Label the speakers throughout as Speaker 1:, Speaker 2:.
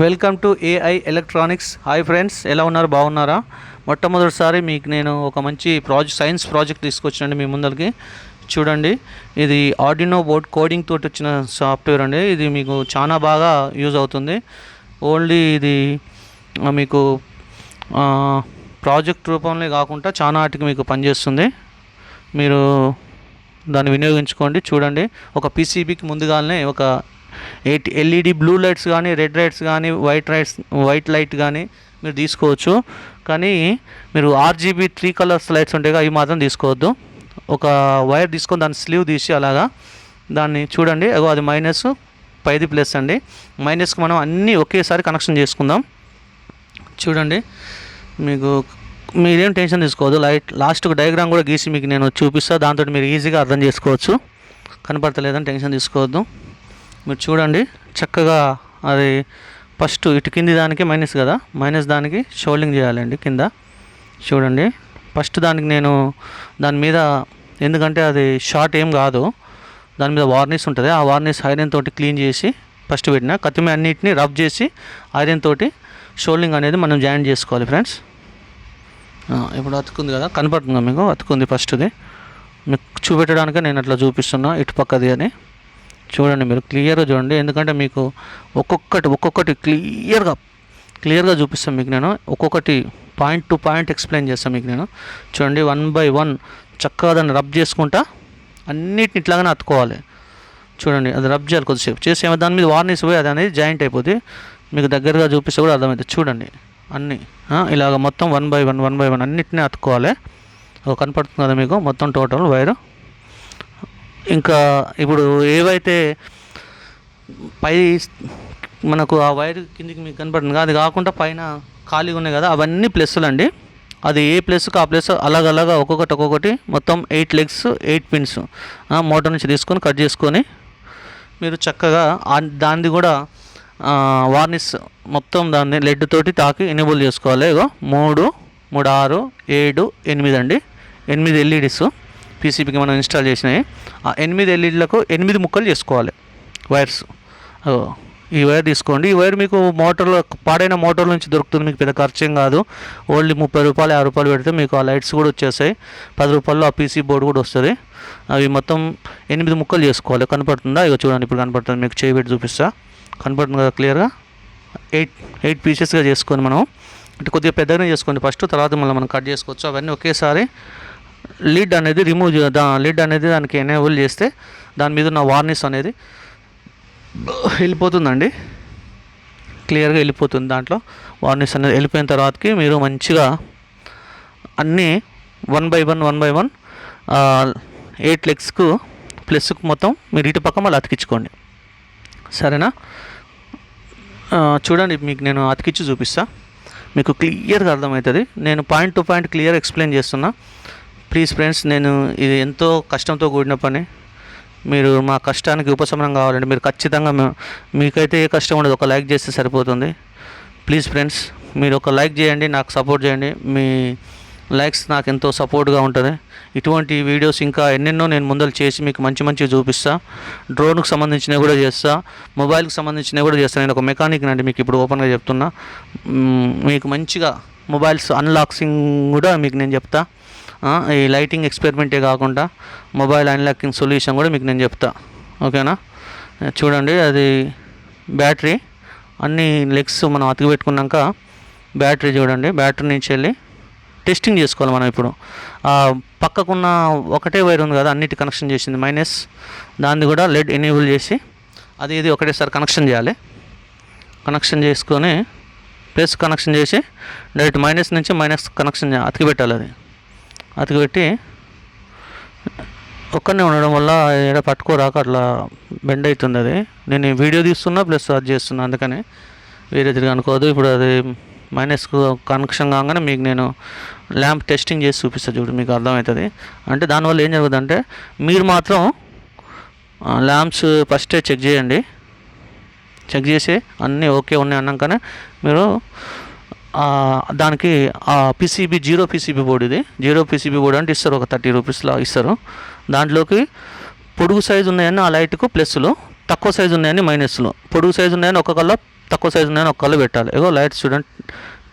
Speaker 1: Welcome to AI electronics. Hi friends, ఎలా ఉన్నారు? బాగున్నారా? మొట్టమొదటిసారి మీకు నేను ఒక మంచి సైన్స్ ప్రాజెక్ట్ తీసుకొచ్చానండి మీ ముందరికి. చూడండి, ఇది ఆర్డినో బోర్డ్ కోడింగ్ తోటి వచ్చిన సాఫ్ట్వేర్ అండి. ఇది మీకు చాలా బాగా యూజ్ అవుతుంది. ఓన్లీ ఇది మీకు ప్రాజెక్ట్ రూపంలో కాకుండా చాలా వాటికి మీకు పనిచేస్తుంది. మీరు దాన్ని వినియోగించుకోండి. చూడండి, ఒక పీసీబీకి ముందుగానే ఒక 8 ఎల్ఈడి బ్లూ లైట్స్ కానీ, రెడ్ లైట్స్ కానీ, వైట్ లైట్ కానీ మీరు తీసుకోవచ్చు. కానీ మీరు ఆర్జీబీ 3 కలర్స్ లైట్స్ ఉంటాయి, అవి మాత్రం తీసుకోవద్దు. ఒక వైర్ తీసుకొని దాని స్లీవ్ తీసి అలాగా దాన్ని చూడండి, అది మైనస్, పైది ప్లస్ అండి. మైనస్కి మనం అన్నీ ఒకేసారి కనెక్షన్ చేసుకుందాం. చూడండి, మీరేం టెన్షన్ తీసుకోవద్దు. లాస్ట్కి డయాగ్రామ్ కూడా గీసి మీకు నేను చూపిస్తాను. దాంతో మీరు ఈజీగా అర్థం చేసుకోవచ్చు. కనపడతలేదని టెన్షన్ తీసుకోవద్దు. మీరు చూడండి, చక్కగా అది ఫస్ట్ ఇటు కింది దానికి మైనస్ కదా, మైనస్ దానికి షోల్డింగ్ చేయాలండి కింద. చూడండి, ఫస్ట్ దానికి నేను దాని మీద, ఎందుకంటే అది షార్ట్ ఏం కాదు, దాని మీద వార్నిష్ ఉంటుంది. ఆ వార్నిష్ ఐరన్ తోటి క్లీన్ చేసి ఫస్ట్ పెట్టిన కత్తిమీ అన్నిటిని రబ్ చేసి ఐరన్ తోటి షోల్డింగ్ అనేది మనం జాయిన్ చేసుకోవాలి ఫ్రెండ్స్. ఇప్పుడు అతుకుంది కదా, కనపడుతుందా మీకు? అతుకుంది ఫస్ట్ది. మీకు చూపెట్టడానికి నేను అట్లా చూపిస్తున్నా, ఇటు పక్కది అని. చూడండి, మీరు క్లియర్గా చూడండి, ఎందుకంటే మీకు ఒక్కొక్కటి క్లియర్గా చూపిస్తాను మీకు నేను. ఒక్కొక్కటి పాయింట్ టు పాయింట్ ఎక్స్ప్లెయిన్ చేస్తాను మీకు నేను. చూడండి, 1 by 1 చక్కగా దాన్ని రబ్ చేసుకుంటా అన్నిటిని ఇట్లాగానే అతుకోవాలి. చూడండి, అది రబ్ చేయాలి కొద్దిసేపు చేసి, దాని మీద వార్నిష్ పోయి అది అనేది జాయింట్ అయిపోతుంది. మీకు దగ్గరగా చూపిస్తే కూడా అర్థమవుతుంది. చూడండి, అన్నీ ఇలాగ మొత్తం 1 by 1 అన్నిటినీ అతుక్కోవాలి. కనపడుతుంది కదా మీకు మొత్తం టోటల్ వైరు. ఇంకా ఇప్పుడు ఏవైతే పై మనకు ఆ వైర్ కిందికి మీకు కనపడుతుంది కదా, అది కాకుండా పైన ఖాళీగా ఉన్నాయి కదా, అవన్నీ ప్లస్లు అండి. అది ఏ ప్లస్కి ఆ ప్లస్ అలాగలాగా ఒక్కొక్కటి మొత్తం 8 legs 8 pins మోటార్ నుంచి తీసుకొని కట్ చేసుకొని మీరు చక్కగా దాన్ని కూడా వార్నిష్ మొత్తం దాన్ని లెడ్ తోటి తాకి ఎనేబుల్ చేసుకోవాలి. 3, 6, 7, 8 అండి. 8 ఎల్ఈడీస్ పీసీబీకి మనం ఇన్స్టాల్ చేసినాయి. ఆ 8 ఎల్ఈడీలకు 8 ముక్కలు చేసుకోవాలి వైర్స్. ఈ వైర్ తీసుకోండి. ఈ వైర్ మీకు మోటార్లో పాడైన మోటార్ నుంచి దొరుకుతుంది. మీకు పెద్ద ఖర్చేం కాదు. ఓన్లీ 30 రూపాయలు 50 రూపాయలు పెడితే మీకు ఆ లైట్స్ కూడా వచ్చేస్తాయి. 10 రూపాయల్లో ఆ పీసీ బోర్డు కూడా వస్తుంది. అవి మొత్తం 8 ముక్కలు చేసుకోవాలి. కనపడుతుందా? ఇక చూడండి, ఇప్పుడు కనపడుతుంది. మీకు చేయి పెట్టి చూపిస్తా. కనపడుతుంది కదా క్లియర్గా. 8 పీసెస్గా చేసుకొని మనం అంటే కొద్దిగా పెద్దగానే చేసుకోండి ఫస్ట్, తర్వాత మళ్ళీ మనం కట్ చేసుకోవచ్చు. అవన్నీ ఒకేసారి లిడ్ అనేది లిడ్ అనేది దానికి ఎనేబుల్ చేస్తే దాని మీద ఉన్న వార్నిష్ అనేది వెళ్ళిపోతుందండి. క్లియర్గా వెళ్ళిపోతుంది. దాంట్లో వార్నిష్ అనేది వెళ్ళిపోయిన తర్వాతకి మీరు మంచిగా అన్నీ 1 by 1 8 legsకు ప్లస్కు మొత్తం మీరు ఇటు పక్క మళ్ళీ అతికించుకోండి. సరేనా? చూడండి, మీకు నేను అతికిచ్చి చూపిస్తా, మీకు క్లియర్గా అర్థమవుతుంది. నేను point to point clear explain చేస్తున్నా. ప్లీజ్ ఫ్రెండ్స్, నేను ఇది ఎంతో కష్టంతో కూడిన పని. మీరు మా కష్టానికి ఉపశమనం కావాలంటే మీరు ఖచ్చితంగా, మీకైతే ఏ కష్టం ఉండదు, ఒక లైక్ చేస్తే సరిపోతుంది. ప్లీజ్ ఫ్రెండ్స్, మీరు ఒక లైక్ చేయండి, నాకు సపోర్ట్ చేయండి. మీ లైక్స్ నాకు ఎంతో సపోర్ట్గా ఉంటుంది. ఇటువంటి వీడియోస్ ఇంకా ఎన్నెన్నో నేను ముందలు చేసి మీకు మంచిగా చూపిస్తా. డ్రోన్కి సంబంధించినవి కూడా చేస్తా, మొబైల్కి సంబంధించినవి కూడా చేస్తాను. నేను ఒక మెకానిక్ అండి, మీకు ఇప్పుడు ఓపెన్గా చెప్తున్నా. మీకు మంచిగా మొబైల్స్ అన్లాక్సింగ్ కూడా మీకు నేను చెప్తా. ఈ లైటింగ్ ఎక్స్పెరిమెంటే కాకుండా మొబైల్ అన్లాకింగ్ సొల్యూషన్ కూడా మీకు నేను చెప్తా. ఓకేనా? చూడండి, అది బ్యాటరీ అన్ని లెగ్స్ మనం అతికి పెట్టుకున్నాక బ్యాటరీ చూడండి, బ్యాటరీ నుంచి వెళ్ళి టెస్టింగ్ చేసుకోవాలి మనం. ఇప్పుడు పక్కకున్న ఒకటే వైర్ ఉంది కదా, అన్నిటి కనెక్షన్ చేసింది మైనస్, దాన్ని కూడా లెడ్ ఎనేబుల్ చేసి అది ఇది ఒకటేసారి కనెక్షన్ చేయాలి. కనెక్షన్ చేసుకొని ప్లస్ కనెక్షన్ చేసి డైరెక్ట్ మైనస్ నుంచి మైనస్ కనెక్షన్ అతికి పెట్టాలి. అది అతికి పెట్టి ఒక్కనే ఉండడం వల్ల ఏడ పట్టుకోరాక అట్లా బెండ్ అవుతుంది. అది నేను వీడియో తీస్తున్నా ప్లస్ అది చేస్తున్నా, అందుకని వేరే తిరిగి అనుకోవద్దు. ఇప్పుడు అది మైనస్కు కనెక్షన్ కాగానే మీకు నేను ల్యాంప్ టెస్టింగ్ చేసి చూపిస్తాను. చూడు, మీకు అర్థమవుతుంది. అంటే దానివల్ల ఏం జరుగుతుందంటే మీరు మాత్రం ల్యాంప్స్ ఫస్టే చెక్ చేయండి. చెక్ చేసి అన్నీ ఓకే ఉన్నాయి అన్నాకనే మీరు దానికి పీసీబీ 0 పీసీబీ బోర్డు, ఇది 0 పీసీబీ బోర్డు అంటే ఇస్తారు, ఒక 30 రూపీస్లో ఇస్తారు. దాంట్లోకి పొడుగు సైజు ఉన్నాయని ఆ లైట్కు ప్లస్లు, తక్కువ సైజు ఉన్నాయని మైనస్లో, పొడుగు సైజు ఉన్నాయని ఒక కల్లో, తక్కువ సైజు ఉన్నాయని ఒక కల్లో పెట్టాలి. ఇగో లైట్ చూడండి,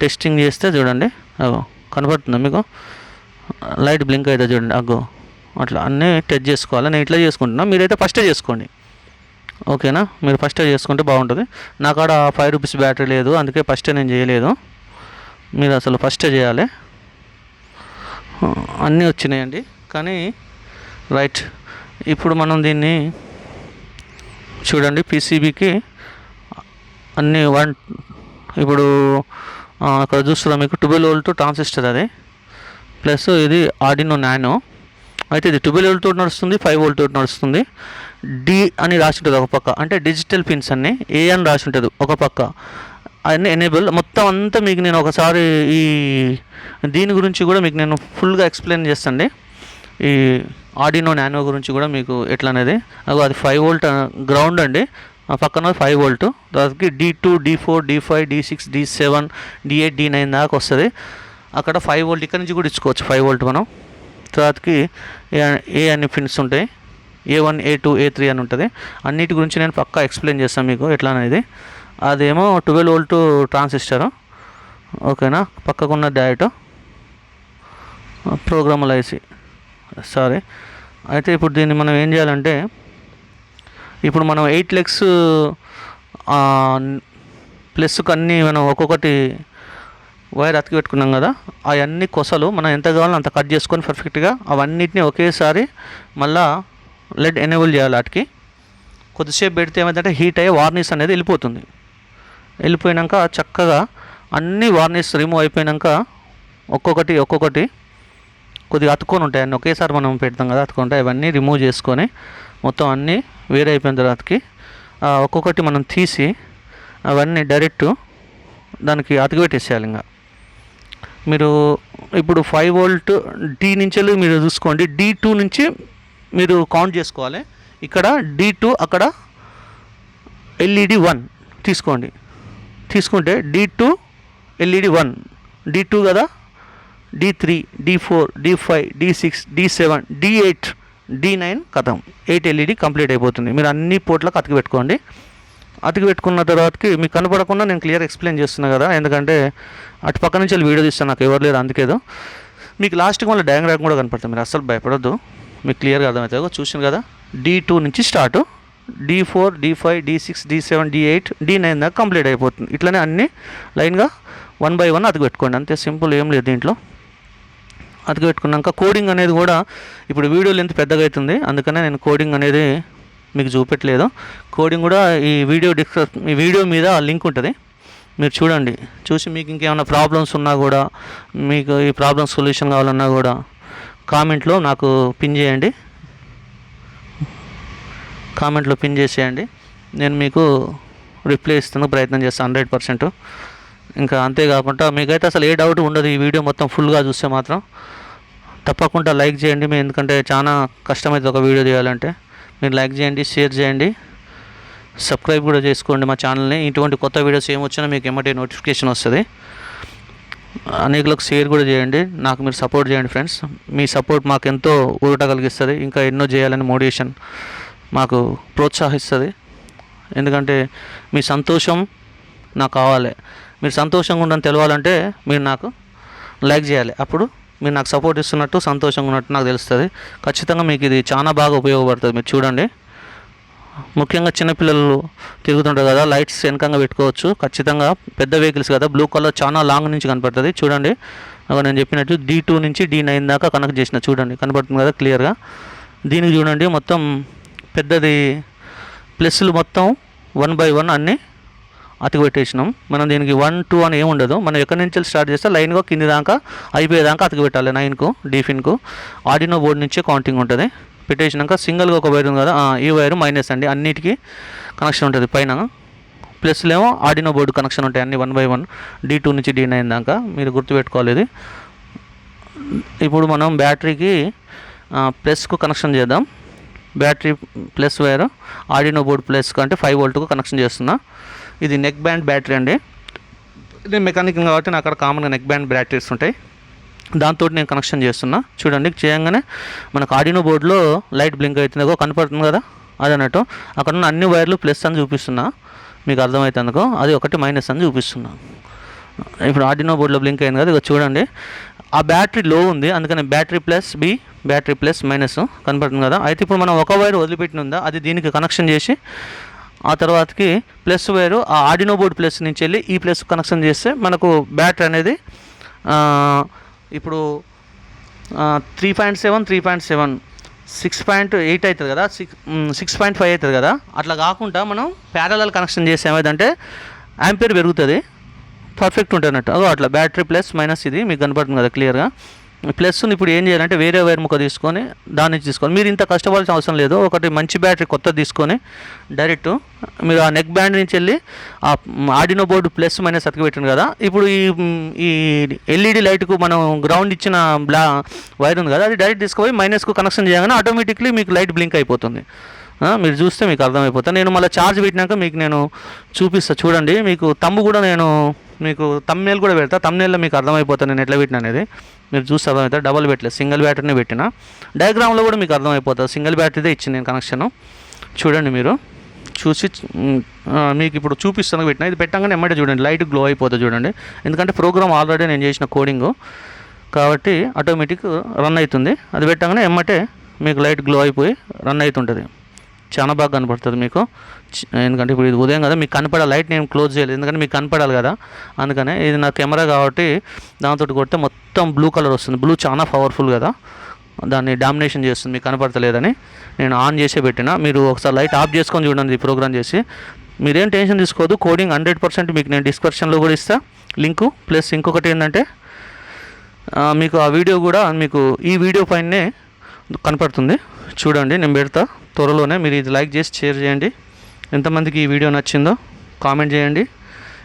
Speaker 1: టెస్టింగ్ చేస్తే చూడండి, అగో కనపడుతుందా మీకు, లైట్ బ్లింక్ అయితే చూడండి, అగో అట్లా అన్నీ టెస్ట్ చేసుకోవాలి. నేను ఇట్లా చేసుకుంటున్నా, మీరైతే ఫస్టే చేసుకోండి, ఓకేనా? మీరు ఫస్టే చేసుకుంటే బాగుంటుంది. నా కాడ 5 రూపీస్ బ్యాటరీ లేదు, అందుకే ఫస్టే నేను చేయలేదు. మీరు అసలు ఫస్టే చేయాలి. అన్నీ వచ్చినాయండి, కానీ రైట్. ఇప్పుడు మనం దీన్ని చూడండి, పీసీబీకి అన్నీ ఇప్పుడు అక్కడ చూస్తున్నా మీకు 12 వోల్ట్ ట్రాన్సిస్టర్ అది, ప్లస్ ఇది ఆర్డినో నానో. అయితే ఇది 12 వోల్ట్ నడుస్తుంది, 5 వోల్ట్ నడుస్తుంది. డి అని రాసి ఉంటుంది ఒక పక్క, అంటే డిజిటల్ పిన్స్ అన్నీ. ఏ అని రాసి ఉంటుంది ఒక పక్క, అన్నీ ఎనేబుల్. మొత్తం అంతా మీకు నేను ఒకసారి ఈ దీని గురించి కూడా మీకు నేను ఫుల్గా ఎక్స్ప్లెయిన్ చేస్తాండి. ఈ ఆర్డినో నానో గురించి కూడా మీకు ఎట్లా అనేది. అది 5 వోల్ట్ గ్రౌండ్ అండి, పక్కన 5 వోల్ట్. దానికి D2, D4, D5, D6, D7, D8, D9 దాకా వస్తుంది. అక్కడ 5 వోల్ట్ ఇక్కడ నుంచి కూడా ఇచ్చుకోవచ్చు 5 వోల్ట్ మనం. తర్వాతకి ఏ అన్ని పిన్స్ ఉంటాయి, A1, A2, A3 అని ఉంటుంది. అన్నిటి గురించి నేను పక్కా ఎక్స్ప్లెయిన్ చేస్తాను మీకు ఎట్లా అనేది. అదేమో 12 వోల్ట్ ట్రాన్సిస్టరు, ఓకేనా? పక్కకున్న డయాట్ ప్రోగ్రామల్ ఐసి, సారీ. అయితే ఇప్పుడు దీన్ని మనం ఏం చేయాలంటే, ఇప్పుడు మనం 8 లెగ్స్ ప్లస్కి అన్నీ మనం ఒక్కొక్కటి వైర్ అతికి పెట్టుకున్నాం కదా, అవన్నీ కొసలు మనం ఎంత కావాలో అంత కట్ చేసుకొని పర్ఫెక్ట్గా అవన్నిటిని ఒకేసారి మళ్ళా లెడ్ ఎనేబుల్ చేయాలి. వాటికి కొద్దిసేపు పెడితే ఏమైందంటే హీట్ అయ్యి వార్నిష్ అనేది వెళ్ళిపోతుంది. వెళ్ళిపోయాక చక్కగా అన్ని వార్నిష్ రిమూవ్ అయిపోయాక ఒక్కొక్కటి కొద్దిగా అతుక్కొని ఉంటాయి. అన్నీ ఒకేసారి మనం పెడతాం కదా, అతుకుంటాయి. అవన్నీ రిమూవ్ చేసుకొని మొత్తం అన్నీ వేరే అయిపోయిన తర్వాతకి ఒక్కొక్కటి మనం తీసి అవన్నీ డైరెక్ట్ దానికి అతికి పెట్టేసేయాలి. ఇంకా మీరు ఇప్పుడు 5 వోల్ట్ డి నుంచి మీరు చూసుకోండి, D2 నుంచి మీరు కౌంట్ చేసుకోవాలి. ఇక్కడ D2, అక్కడ LED 1 తీసుకోండి. తీసుకుంటే D2 LED 1, D2 కదా, D3, D4, D5, D6, D7, D8, D9 కథం 8 LED కంప్లీట్ అయిపోతుంది. మీరు అన్ని పోర్ట్లకు అతికి పెట్టుకోండి. అతికి పెట్టుకున్న తర్వాతకి మీకు కనపడకుండా నేను క్లియర్ ఎక్స్ప్లెయిన్ చేస్తున్నా కదా, ఎందుకంటే అటు పక్క నుంచి వీడియో తీస్తాను, నాకు ఎవరు లేరు అందుకేదో. మీకు లాస్ట్కి మళ్ళీ డయాగ్రామ్ కూడా కనపడుతుంది, మీరు అస్సలు భయపడొద్దు, మీకు క్లియర్గా అర్థమవుతుంది. చూసాను కదా, D2 నుంచి start, D4, D5, D6, D7, D8, D9 దాకా కంప్లీట్ అయిపోతుంది. ఇట్లనే అన్నీ లైన్గా 1 by 1 అతికి పెట్టుకోండి, అంతే సింపుల్, ఏం లేదు దీంట్లో. అతికి పెట్టుకున్నాక కోడింగ్ అనేది కూడా ఇప్పుడు వీడియోలు ఎంత పెద్దగా అవుతుంది, అందుకనే నేను కోడింగ్ అనేది మీకు చూపెట్టలేదు. కోడింగ్ కూడా ఈ వీడియో మీద లింక్ ఉంటుంది, మీరు చూడండి. చూసి మీకు ఇంకేమైనా ప్రాబ్లమ్స్ ఉన్నా కూడా, మీకు ఈ ప్రాబ్లమ్ సొల్యూషన్ కావాలన్నా కూడా కామెంట్లో నాకు పిన్ చేయండి, కామెంట్లో పిన్ చేసేయండి. నేను మీకు రిప్లై ఇస్తాను, ప్రయత్నం చేస్తాను 100%. ఇంకా అంతేకాకుండా మీకైతే అసలు ఏ డౌట్ ఉండదు ఈ వీడియో మొత్తం ఫుల్గా చూస్తే మాత్రం. తప్పకుండా లైక్ చేయండి, మీ ఎందుకంటే చాలా కష్టమైతే ఒక వీడియో చేయాలంటే. మీరు లైక్ చేయండి, షేర్ చేయండి, సబ్స్క్రైబ్ కూడా చేసుకోండి మా ఛానల్ని. ఇటువంటి కొత్త వీడియోస్ ఏమొచ్చినా మీకు ఎమ్మటే నోటిఫికేషన్ వస్తుంది. అనేకులకు షేర్ కూడా చేయండి, నాకు మీరు సపోర్ట్ చేయండి ఫ్రెండ్స్. మీ సపోర్ట్ మాకు ఎంతో ఊరట కలిగిస్తుంది, ఇంకా ఎన్నో చేయాలని మోటివేషన్ మాకు ప్రోత్సహిస్తుంది. ఎందుకంటే మీ సంతోషం నాకు కావాలి. మీరు సంతోషంగా ఉండని తెలవాలంటే మీరు నాకు లైక్ చేయాలి, అప్పుడు మీరు నాకు సపోర్ట్ ఇస్తున్నట్టు, సంతోషంగా ఉన్నట్టు నాకు తెలుస్తుంది. ఖచ్చితంగా మీకు ఇది చాలా బాగా ఉపయోగపడుతుంది. మీరు చూడండి, ముఖ్యంగా చిన్నపిల్లలు తిరుగుతుంటారు కదా, లైట్స్ వెనకంగా పెట్టుకోవచ్చు. ఖచ్చితంగా పెద్ద వెహికల్స్ కదా, బ్లూ కలర్ చాలా లాంగ్ నుంచి కనపడుతుంది. చూడండి, నేను చెప్పినట్టు D2 నుంచి D9 దాకా కనెక్ట్ చేసిన, చూడండి కనపడుతుంది కదా క్లియర్గా. దీనికి చూడండి మొత్తం పెద్దది ప్లస్లు మొత్తం 1 by 1 అన్నీ అతికి పెట్టేసినాం. మనం దీనికి 1, 2 అని ఏమి ఉండదు. మనం ఎక్కడి నుంచి స్టార్ట్ చేస్తే లైన్గా కింది దాకా అయిపోయేదాకా అతికి పెట్టాలి. 9కు D5కు ఆర్డినో బోర్డు నుంచి కౌంటింగ్ ఉంటుంది. పెట్టేసినాక సింగిల్గా ఒక వైర్ ఉంది కదా, ఈ వైరు మైనస్ అండి, అన్నిటికీ కనెక్షన్ ఉంటుంది. పైన ప్లస్లు ఏమో ఆర్డినో బోర్డు కనెక్షన్ ఉంటాయి అన్ని 1 by 1 D2 నుంచి D9 దాకా, మీరు గుర్తుపెట్టుకోవాలి ఇది. ఇప్పుడు మనం బ్యాటరీకి ప్లస్కు కనెక్షన్ చేద్దాం. Battery plus wire Arduino board ప్లస్కు అంటే 5 వోల్ట్కు కనెక్షన్ చేస్తున్నా. ఇది నెక్ బ్యాండ్ బ్యాటరీ అండి, ఇది మెకానిక్ కాబట్టి నాకు అక్కడ కామన్గా నెక్ బ్యాండ్ బ్యాటరీస్ ఉంటాయి, దాంతో నేను కనెక్షన్ చేస్తున్నా. చూడండి, చేయగానే మనకు ఆర్డినో బోర్డులో లైట్ బ్లింక్ అవుతుంది, కనపడుతుంది కదా, అది అన్నట్టు. అక్కడ ఉన్న అన్ని వైర్లు ప్లస్ అని చూపిస్తున్నా, మీకు అర్థమైతే అందుకో, అది ఒకటి మైనస్ అని చూపిస్తున్నా. ఇప్పుడు ఆర్డినో బోర్డులో బ్లింక్ అయింది కదా, ఇక చూడండి ఆ బ్యాటరీ లో ఉంది, అందుకని battery plus B, battery plus minus కనపడుతుంది కదా. అయితే ఇప్పుడు మనం ఒక వైర్ వదిలిపెట్టిన ఉందా, అది దీనికి కనెక్షన్ చేసి ఆ తర్వాతకి ప్లస్ వైరు ఆ ఆర్డినో బోర్డు ప్లస్ నుంచి వెళ్ళి ఈ ప్లస్ కనెక్షన్ చేస్తే మనకు బ్యాటరీ అనేది ఇప్పుడు 3.7 3.7 6.8 అవుతుంది కదా, 6.5 అవుతుంది కదా. అట్లా కాకుండా మనం ప్యారలల్ కనెక్షన్ చేస్తే ఏమైందంటే యాంపియర్ పెరుగుతుంది, పర్ఫెక్ట్ ఉంటుంది అన్నట్టు. అదో అట్లా బ్యాటరీ ప్లస్ మైనస్ ఇది మీకు కనపడుతుంది కదా క్లియర్గా. ప్లస్ని ఇప్పుడు ఏం చేయాలంటే వేరే వైర్ ముక్క తీసుకొని దాని నుంచి తీసుకోవాలి. మీరు ఇంత కష్టపడాల్సిన అవసరం లేదు, ఒకటి మంచి బ్యాటరీ కొత్తది తీసుకొని డైరెక్ట్ మీరు ఆ నెక్ బ్యాండ్ నుంచి వెళ్ళి ఆ ఆర్డినో బోర్డు ప్లస్ మైనస్ అతికిపెట్టింది కదా. ఇప్పుడు ఈ ఎల్ఈడి లైట్కు మనం గ్రౌండ్ ఇచ్చిన వైర్ ఉంది కదా, అది డైరెక్ట్ తీసుకుపోయి మైనస్కు కనెక్షన్ చేయగానే ఆటోమేటిక్లీ మీకు లైట్ బ్లింక్ అయిపోతుంది. మీరు చూస్తే మీకు అర్థమైపోతుంది. నేను మళ్ళీ ఛార్జ్ పెట్టినాక మీకు నేను చూపిస్తాను చూడండి. మీకు తమ్ము కూడా నేను మీకు తమ్నేల్ కూడా పెడతా, తమ్నేల్లో మీకు అర్థమైపోతుంది నేను ఎట్లా పెట్టినా అనేది. మీరు చూస్తే అర్థమవుతుంది. డబల్ పెట్టలేదు, సింగిల్ బ్యాటరీనే పెట్టిన. డయాగ్రామ్లో కూడా మీకు అర్థమైపోతుంది, సింగిల్ బ్యాటరీదే ఇచ్చింది నేను కనెక్షను. చూడండి మీరు చూసి మీకు ఇప్పుడు చూపిస్తాను పెట్టిన. ఇది పెట్టగానే ఎమ్మటే చూడండి లైట్ గ్లో అయిపోతుంది చూడండి, ఎందుకంటే ప్రోగ్రామ్ ఆల్రెడీ నేను చేసిన కోడింగు కాబట్టి ఆటోమేటిక్ రన్ అవుతుంది. అది పెట్టగానే ఎమ్మటే మీకు లైట్ గ్లో అయిపోయి రన్ అవుతుంటుంది. చాలా బాగా కనపడుతుంది మీకు, ఎందుకంటే ఇప్పుడు ఇది ఉదయం కదా, మీకు కనపడే లైట్ నేను క్లోజ్ చేయలేదు ఎందుకంటే మీకు కనపడాలి కదా, అందుకనే. ఇది నా కెమెరా కాబట్టి దాంతో కొడితే మొత్తం బ్లూ కలర్ వస్తుంది. బ్లూ చాలా పవర్ఫుల్ కదా, దాన్ని డామినేషన్ చేస్తుంది, మీకు కనపడతలేదని నేను ఆన్ చేసే పెట్టిన. మీరు ఒకసారి లైట్ ఆఫ్ చేసుకొని చూడండి ఈ ప్రోగ్రామ్ చేసి. మీరేం టెన్షన్ తీసుకోవద్దు, కోడింగ్ 100% మీకు నేను డిస్క్రిప్షన్లో కూడా ఇస్తాను లింకు. ప్లస్ ఇంకొకటి ఏంటంటే మీకు ఆ వీడియో కూడా మీకు ఈ వీడియో పైనే కనపడుతుంది చూడండి, నేను పెడతా త్వరలోనే. మీరు ఇది లైక్ చేసి షేర్ చేయండి. ఎంతమందికి ఈ వీడియో నచ్చిందో కామెంట్ చేయండి.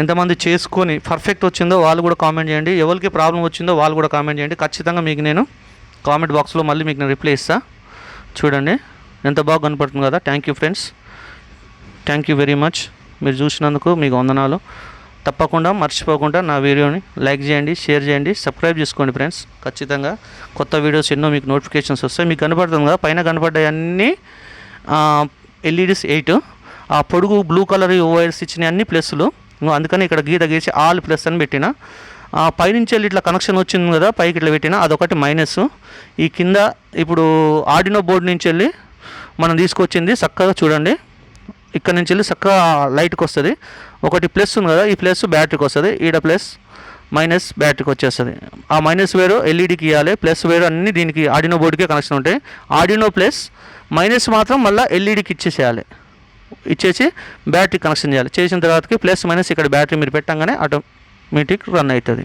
Speaker 1: ఎంతమంది చేసుకొని పర్ఫెక్ట్ వచ్చిందో వాళ్ళు కూడా కామెంట్ చేయండి. ఎవరికి ప్రాబ్లం వచ్చిందో వాళ్ళు కూడా కామెంట్ చేయండి. ఖచ్చితంగా మీకు నేను కామెంట్ బాక్స్లో మళ్ళీ మీకు నేను రిప్లై ఇస్తాను. చూడండి ఎంత బాగా కనపడుతుంది కదా. Thank you friends, thank you very much. మీరు చూసినందుకు మీకు వందనాలు. తప్పకుండా మర్చిపోకుండా నా వీడియోని లైక్ చేయండి, షేర్ చేయండి, సబ్స్క్రైబ్ చేసుకోండి ఫ్రెండ్స్. ఖచ్చితంగా కొత్త వీడియోస్ ఎన్నో మీకు నోటిఫికేషన్స్ వస్తాయి. మీకు కనపడుతుంది కదా పైన కనపడ్డాయి అన్నీ ఎల్ఈడీస్ 8, ఆ పొడుగు బ్లూ కలర్ వైర్స్ ఇచ్చినాయి అన్ని ప్లస్లు, అందుకని ఇక్కడ గీత గీసి ఆల్ ప్లస్ అని పెట్టిన. పైనుంచి వెళ్ళి ఇట్లా కనెక్షన్ వచ్చింది కదా పైకి ఇట్లా పెట్టిన, అదొకటి మైనస్. ఈ కింద ఇప్పుడు ఆర్డినో బోర్డు నుంచి వెళ్ళి మనం తీసుకొచ్చింది చక్కగా చూడండి, ఇక్కడ నుంచి వెళ్ళి చక్కగా లైట్కి వస్తుంది. ఒకటి ప్లస్ ఉంది కదా, ఈ ప్లస్ బ్యాటరీకి వస్తుంది, ఈడ ప్లస్ మైనస్ బ్యాటరీకి వచ్చేస్తుంది. ఆ మైనస్ వేరు ఎల్ఈడికి ఇవ్వాలి, ప్లస్ వేరు అన్నీ దీనికి ఆర్డినో బోర్డుకే కనెక్షన్ ఉంటాయి. ఆర్డినో ప్లస్ మైనస్ మాత్రం మళ్ళీ ఎల్ఈడికి ఇచ్చేసేయాలి, ఇచ్చేసి బ్యాటరీ కనెక్షన్ చేయాలి. చేసిన తర్వాతకి ప్లస్ మైనస్ ఇక్కడ బ్యాటరీ మీరు పెట్టంగానే ఆటోమేటిక్ రన్ అవుతుంది.